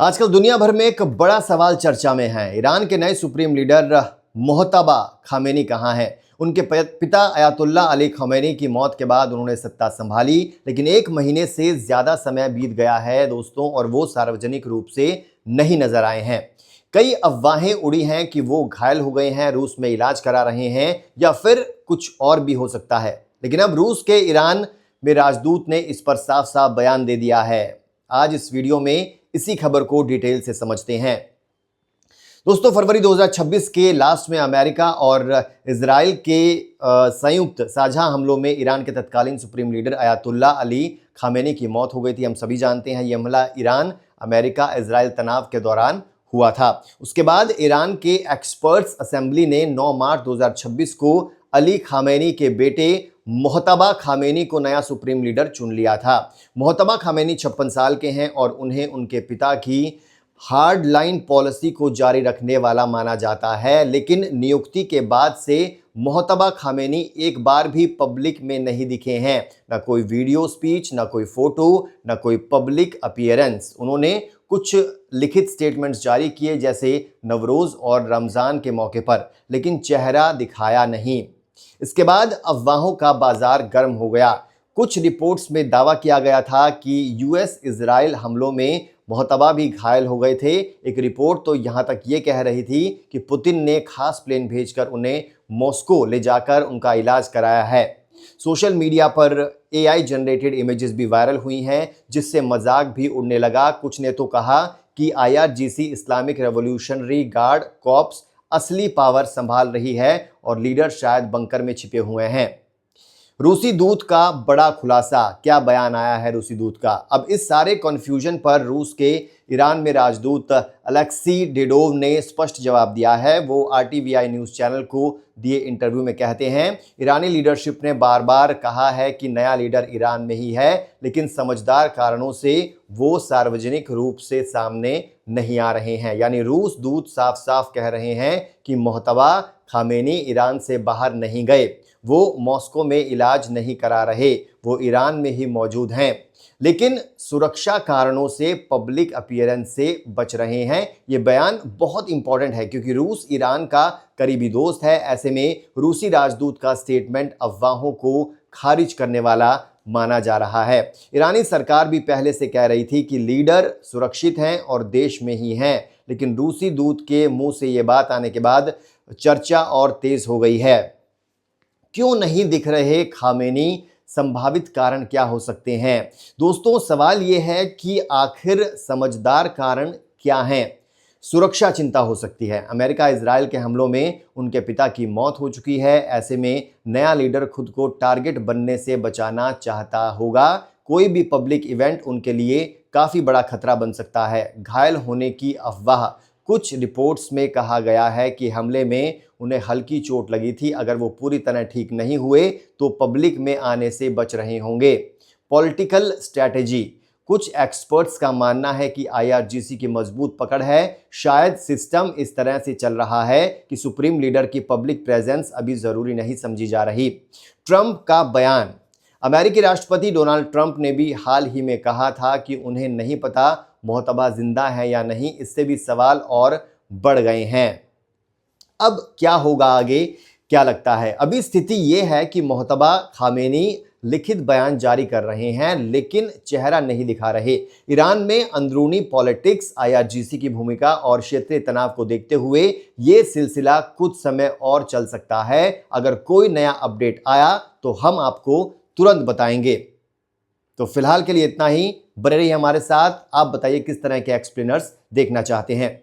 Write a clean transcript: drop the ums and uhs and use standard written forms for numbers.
आजकल दुनिया भर में एक बड़ा सवाल चर्चा में है। ईरान के नए सुप्रीम लीडर मोहतबा खामेनी कहाँ हैं? उनके पिता अयातुल्ला अली खामेनी की मौत के बाद उन्होंने सत्ता संभाली, लेकिन एक महीने से ज्यादा समय बीत गया है दोस्तों, और वो सार्वजनिक रूप से नहीं नजर आए हैं। कई अफवाहें उड़ी हैं कि वो घायल हो गए हैं, रूस में इलाज करा रहे हैं, या फिर कुछ और भी हो सकता है। लेकिन अब रूस के ईरान में राजदूत ने इस पर साफ साफ बयान दे दिया है। आज इस वीडियो में इसी खबर को डिटेल से समझते हैं। दोस्तों, फरवरी 2026 के लास्ट में अमेरिका और इजराइल के संयुक्त साझा हमलों में ईरान के तत्कालीन supreme leader Ayatollah Ali Khamenei की मौत हो गई थी। हम सभी जानते हैं ये हमला ईरान अमेरिका इजराइल तनाव के दौरान हुआ था। उसके बाद ईरान के एक्सपर्ट्स असेंबली ने 9 मार्च 2026 को अली खामेनी के बेटे मोहतबा खामेनी को नया सुप्रीम लीडर चुन लिया था। मोहतबा खामेनी 56 साल के हैं और उन्हें उनके पिता की हार्ड लाइन पॉलिसी को जारी रखने वाला माना जाता है। लेकिन नियुक्ति के बाद से मोहतबा खामेनी एक बार भी पब्लिक में नहीं दिखे हैं। ना कोई वीडियो स्पीच, ना कोई फोटो, ना कोई पब्लिक अपीयरेंस। उन्होंने कुछ लिखित स्टेटमेंट्स जारी किए, जैसे नवरोज और रमजान के मौके पर, लेकिन चेहरा दिखाया नहीं। इसके बाद अफवाहों का बाजार गर्म हो गया। कुछ रिपोर्ट्स में दावा किया गया था कि यूएस इजराइल हमलों में मोहतबा भी घायल हो गए थे। एक रिपोर्ट तो यहां तक ये कह रही थी कि पुतिन ने खास प्लेन भेजकर उन्हें मॉस्को ले जाकर उनका इलाज कराया है। सोशल मीडिया पर एआई जनरेटेड इमेजेस भी वायरल हुई हैं, जिससे मजाक भी उड़ने लगा। कुछ ने तो कहा कि IRGC Islamic revolutionary guard corps असली पावर संभाल रही है और लीडर शायद बंकर में छिपे हुए हैं। रूसी दूत का बड़ा खुलासा, क्या बयान आया है रूसी दूत का? अब इस सारे कन्फ्यूजन पर रूस के ईरान में राजदूत अलेक्सी डेडोव ने स्पष्ट जवाब दिया है। वो आरटीवीआई न्यूज़ चैनल को दिए इंटरव्यू में कहते हैं, ईरानी लीडरशिप ने बार बार कहा है कि नया लीडर ईरान में ही है, लेकिन समझदार कारणों से वो सार्वजनिक रूप से सामने नहीं आ रहे हैं। यानी रूस दूत साफ साफ कह रहे हैं कि मोहतबा खामेनी ईरान से बाहर नहीं गए, वो मॉस्को में इलाज नहीं करा रहे, वो ईरान में ही मौजूद हैं, लेकिन सुरक्षा कारणों से पब्लिक अपीयरेंस से बच रहे हैं। ये बयान बहुत इंपॉर्टेंट है क्योंकि रूस ईरान का करीबी दोस्त है। ऐसे में रूसी राजदूत का स्टेटमेंट अफवाहों को खारिज करने वाला माना जा रहा है। ईरानी सरकार भी पहले से कह रही थी कि लीडर सुरक्षित हैं और देश में ही हैं, लेकिन रूसी दूत के मुंह से ये बात आने के बाद चर्चा और तेज हो गई है। क्यों नहीं दिख रहे खामेनी? संभावित कारण क्या हो सकते हैं? दोस्तों, सवाल यह है कि आखिर समझदार कारण क्या हैं? सुरक्षा चिंता हो सकती है। अमेरिका इजराइल के हमलों में उनके पिता की मौत हो चुकी है। ऐसे में नया लीडर खुद को टारगेट बनने से बचाना चाहता होगा। कोई भी पब्लिक इवेंट उनके लिए काफी बड़ा खतरा बन सकता है। घायल होने की अफवाह, कुछ रिपोर्ट्स में कहा गया है कि हमले में उन्हें हल्की चोट लगी थी। अगर वो पूरी तरह ठीक नहीं हुए तो पब्लिक में आने से बच रहे होंगे। पॉलिटिकल स्ट्रैटेजी, कुछ एक्सपर्ट्स का मानना है कि आईआरजीसी की मजबूत पकड़ है। शायद सिस्टम इस तरह से चल रहा है कि सुप्रीम लीडर की पब्लिक प्रेजेंस अभी जरूरी नहीं समझी जा रही। ट्रंप का बयान, अमेरिकी राष्ट्रपति डोनाल्ड ट्रंप ने भी हाल ही में कहा था कि उन्हें नहीं पता मोहतबा जिंदा है या नहीं। इससे भी सवाल और बढ़ गए हैं। अब क्या होगा आगे, क्या लगता है? अभी स्थिति यह है कि मोहतबा खामेनी लिखित बयान जारी कर रहे हैं, लेकिन चेहरा नहीं दिखा रहे। ईरान में अंदरूनी पॉलिटिक्स, आईआरजीसी की भूमिका और क्षेत्रीय तनाव को देखते हुए ये सिलसिला कुछ समय और चल सकता है। अगर कोई नया अपडेट आया तो हम आपको तुरंत बताएंगे। तो फिलहाल के लिए इतना ही। बने रहिए हमारे साथ। आप बताइए किस तरह के एक्सप्लेनर्स देखना चाहते हैं।